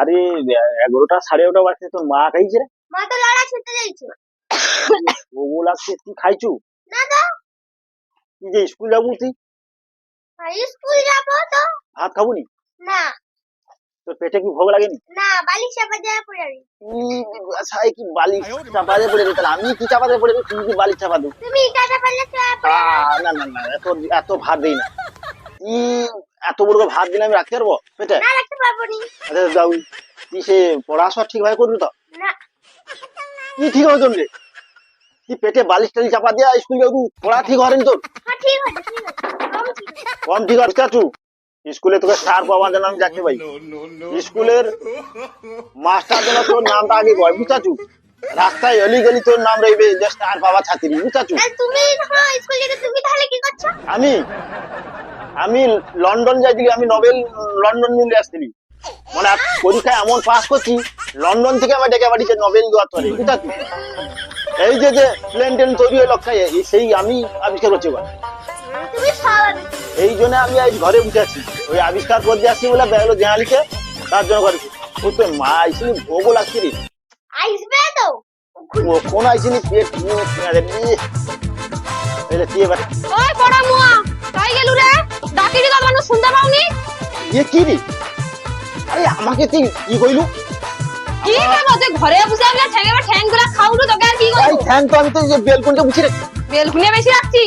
আরে 11টা 11:30 বাজছে, তোর মা খাইছে রে? মা তো লড়া ছুটতে যাইছে। ওগো লাগছে, তুই খাইছু? না তো। তুই যে স্কুল যাবো তুই? স্কুল যাব তো। ভাত খাবো নি? না তোর পেটে কি ভোগ লাগেনি? না, বালিশ চাপা দেওয়া পড়ে যাবি। আচ্ছা, কি বালিশ চাপা দিয়ে পড়ে দিই? তাহলে আমি কি চাপা দিয়ে পড়ে দিই? তুমি কি বালিশ চাপা দিও? তুমি টাকা পারলে চাপা না না না, এত এত ভাত দিই না। কি এত বড় ভাত দিলে আমি রাখতে পারবো পেটে? না রাখতে পারবো নি। আচ্ছা যাও, তুই সে পড়াশোনা ঠিকভাবে করবি তো? না কি ঠিক হবে তোর? তুই পেটে বালিশ টালিশ চাপা দিয়া স্কুল যাবো, পড়া ঠিক হয়নি তোর? হ্যাঁ ঠিক আছে ঠিক আছে। কম ঠিক আছে। কম ঠিক আছে চাচু? স্কুলে তোকে স্টার পাওয়ার জন্য আমি যাচ্ছি ভাই। স্কুলের মাস্টার যেন তোর নামটা আগে কয়, বুঝাচু? রাস্তায় অলি গলি তোর নাম রইবে যে স্টার পাওয়া ছাত্রী, বুঝাচু? আর তুমি যখন স্কুল যেতে তুমি তাহলে কি করছো? আমি আমি লন্ডন যাইছিলি, আমি নোবেল লন্ডন নিয়ে আসছিলি। মানে পরীক্ষায় এমন পাস করছি, লন্ডন থেকে আমার ডেকে পাঠিয়েছে নোবেল দেওয়ার তরে, বুঝাচু? এই যে যে প্লেন টেন তৈরি হয়ে লক্ষায়, সেই আমি আবিষ্কার করছি এবার। তুমি সব এই জন্য আমি আজ ঘরে বসে আছি, ওই আবিষ্কার করতে আসছি বলে বেরোলো দেয়ালিকে, তার জন্য করেছি। তোর মা আইসিনি, ভোগও লাগছে রে। আসবে তো। কোন আইসিনি, পেট এলে কি এবার? ওই পড়া মুয়া তাই গেলু রে, ডাকিলি তো মানুষ শুনতে পাওনি? ইয়ে কি রে? আরে আমাকে তুই কি কইলু? কি খাবো তুই? ঘরে বসে আমি ঠ্যাং এবার ঠ্যাং গুলা খাউলু তোকে আর কি এই করব? থ্যাঙ্ক তো আমি তো যে বেলকনিতে বসে রে। বেলকুনি বেশি রাখছি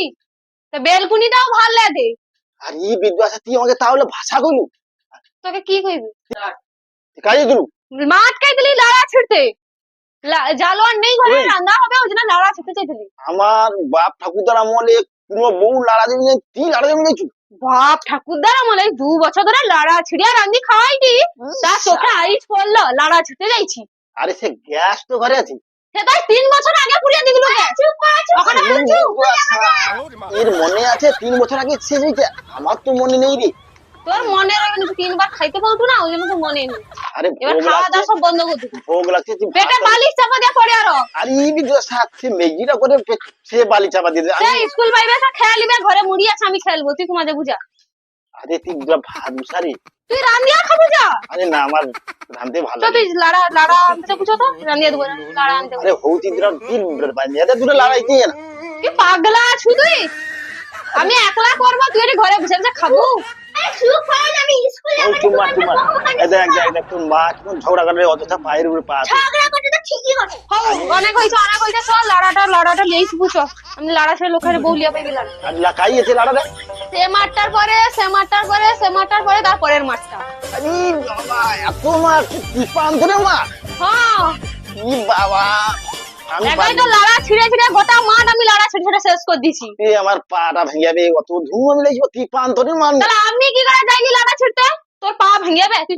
তো বেলকুনিটাও ভাল লাগে। আর ই বিদ্যাসা তুই আমাকে তাহলে ভাষা কইলু? তোকে কি কইবি? কাজে দিলু? মাঠ কাই দিলি লাড়া ছিড়তে, জালোয়ার নেই ঘরে, ওই। রান্না হবে ওই জন্য লাড়া ছিড়তে চাইছিলি। আমার বাপ ঠাকুরদার আমলে কোনো বউ লাড়া দিবি না, তুই লাড়া দিবি না? বাপ ঠাকুরদার আমলে 2 বছর ধরে লাড়া ছিড়িয়া রান্দি খাওয়াইটি, তা চোখে আইস পড়লো লাড়া ছিড়তে যাইছি। আরে সে গ্যাস তো ঘরে আছে। সে তাই 3 বছর আগে পুড়িয়ে দিগুলো গ্যাস। ওখানে বলছু এর মনে আছে 3 বছর আগে শেষ হয়েছে, আমার তো মনে নেই রে। তোর মনে রাখবে না, 3 বার খাইতে পারতো না ওই জন্য তো মনে নেই। আরে এবার ভোগ খাওয়া লাগছে, দাওয়া সব বন্ধ করে দিবি। ভোগ লাগছে, তুই পেটে ভাত খাবি। বালিশ চাপা দিয়ে পড়ে আরো। আরে ই বিদ্যাসা সে মেগিটা করে সে বালি চাপা দিয়ে দে। সে স্কুল পাইবে তা খেয়া লিবে, ঘরে মুড়ি আছে আমি খেলবো, তুই ঘুমাতে বুঝা। আরে তুই ভাত বুসারি। তুই রান্দিয়া খাবো যা। আরে না, আমার রাঁধতে ভালো তো লাগে। তুই লাড়া আনতে বুঝো তো, রান্দিয়া দেবো লাড়া আনতে। আরে হৌতি দিরা তিন বানিয়ে দে, দুটো লড়াই দিয়ে না। কি পাগলা আছু তুই? আমি একলা করবো, তুই এটি ঘরে বসে বসে খাবো? আরে চুপ করো না, আমি স্কুল যাব। তোমার দেখ তোর মা কেমন ঝগড়া করে অযথা পায়ের উপরে পা আছে। ঝগড়া করতে তো ঠিকই করো। অনেক হয়েছে চল লাড়াটা লিয়েছি বুঝো। আমি লাড়া ছেড়ে লোকের বউলিয়া পেয়ে গেলাম। আর লাকাই আছে লাড়াটা। সে মাঠটার পরে তারপরের মাঠটা। আরে বাবা, এত মার কি পান্তরে মা? হ্যাঁ ই বাবা, আমি একাই তো লাড়া ছিঁড়ে গোটা মাঠ আমি লাড়া ছিঁড়ে শেষ করে দিছি। আমার পাটা ভেঙে যাবে, অত ধুম আমি লাগবে কি পান্তরে মান। তাহলে আমি কি করে যাইনি লাড়া ছিঁড়তে? তোর পা ভেঙে যাবে, তুই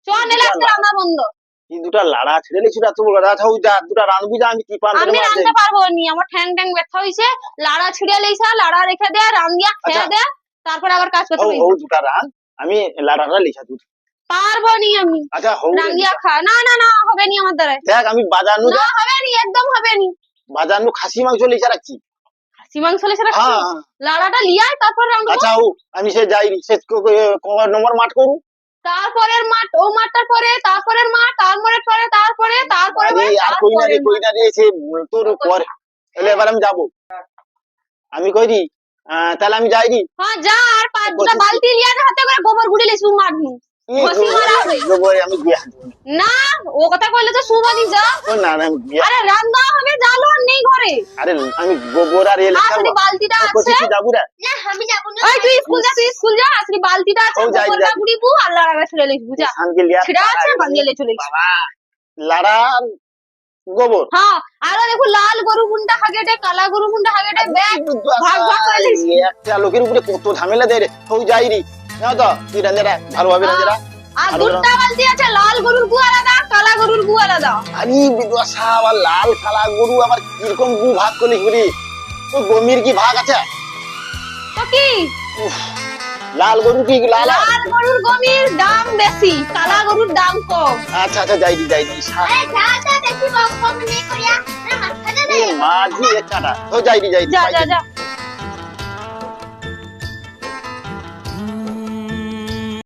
চ নিলে আজকে রান্না বন্ধ। কি দুটা লাড়া ছেড়ে লেছিল এত বড় রাত হই যা, দুটা রাঁধবি যা, আমি কি পান্তরে আমি মার রাঁধতে পারবো নি, আমার ঠ্যাং ব্যথা হইছে। লাড়া ছিঁড়ে লইছা, লাড়া রেখে দে, রান্দিয়া খেয়ে দে, তারপরে আবার কাজ করতে হও দুটা রান, আমি লাড়াটা লিখা দিই। পারবো নি আমি। আচ্ছা হও রান্দিয়া খা। না হবে নি আমার দ্বারা। দেখ, আমি বাজার নু না হবে নি, একদম হবে নি। বাজার নু খাসি মাংস লিখা রাখছি। খাসি মাংস লেছে রাখছি। হ্যাঁ। লাড়াটা লিয়াই তারপর রান্না। আচ্ছা হও, আমি সে যাই সে কবার নম্বর মাঠ করু। তারপরের মাঠ, ও মাঠটার পরে তারপরের মাঠ, তারপরে আর কই না রে সে তোর পরে। তাহলে এবার আমি যাবো, আমি কই দি তাহলে আমি যাই দি। হ্যাঁ যা, আর দুটা বালতি লিয়া হাতে করে গোবর গুড়ি লেছু মারনু। ঘষি মারা হবে। আমি গিয়া না ও কথা কইলে তো সুবাদি যা। না না, আমি গিয়া। আরে রান্না হবে, জালো আর নেই ঘরে। আরে আমি গোবর আর এলে আসলে বালতিটা আছে। কোথায় যাবো রে? না আমি যাব না। ওই তুই স্কুল যা, আসলে বালতিটা আছে, ও যাই, গোবরটা যাই। গুড়িবু আর লাড়া চলে লিখবু যা। সানকে লিয়া ছিড়া আছে বানিয়ে লে চলে। বাবা, লাড়া গোবর। হ্যাঁ আর দেখো লাল গরু মুন্ডা হাগেটে, কালা গরু মুন্ডা হাগেটে, ব্যাগ ভাগ করে লিখছি। একটা লোকের উপরে কত ঝামেলা দেয় রে। হও যাই রে, নাও তো তুই রাঁধে রে, ভালোভাবে রাঁধে রে। আর দুটো বালতি আছে, লাল গরুর গু আলাদা, কালা গরুর গু আলাদা। আরে বিদ্যাসা, আবার লাল কালা গরু আবার কিরকম গু ভাগ করলিস বলি? ওই গমির কি ভাগ আছে? তো কি উফ, লাল গরু কি লাল? লাল গরুর গমির দাম বেশি, কালা গরুর দাম কম। আচ্ছা যাই দি। আরে যা দেখি কম নেই করিয়া। না মাথা দে। মাঝি একটা তো যাই দি। যা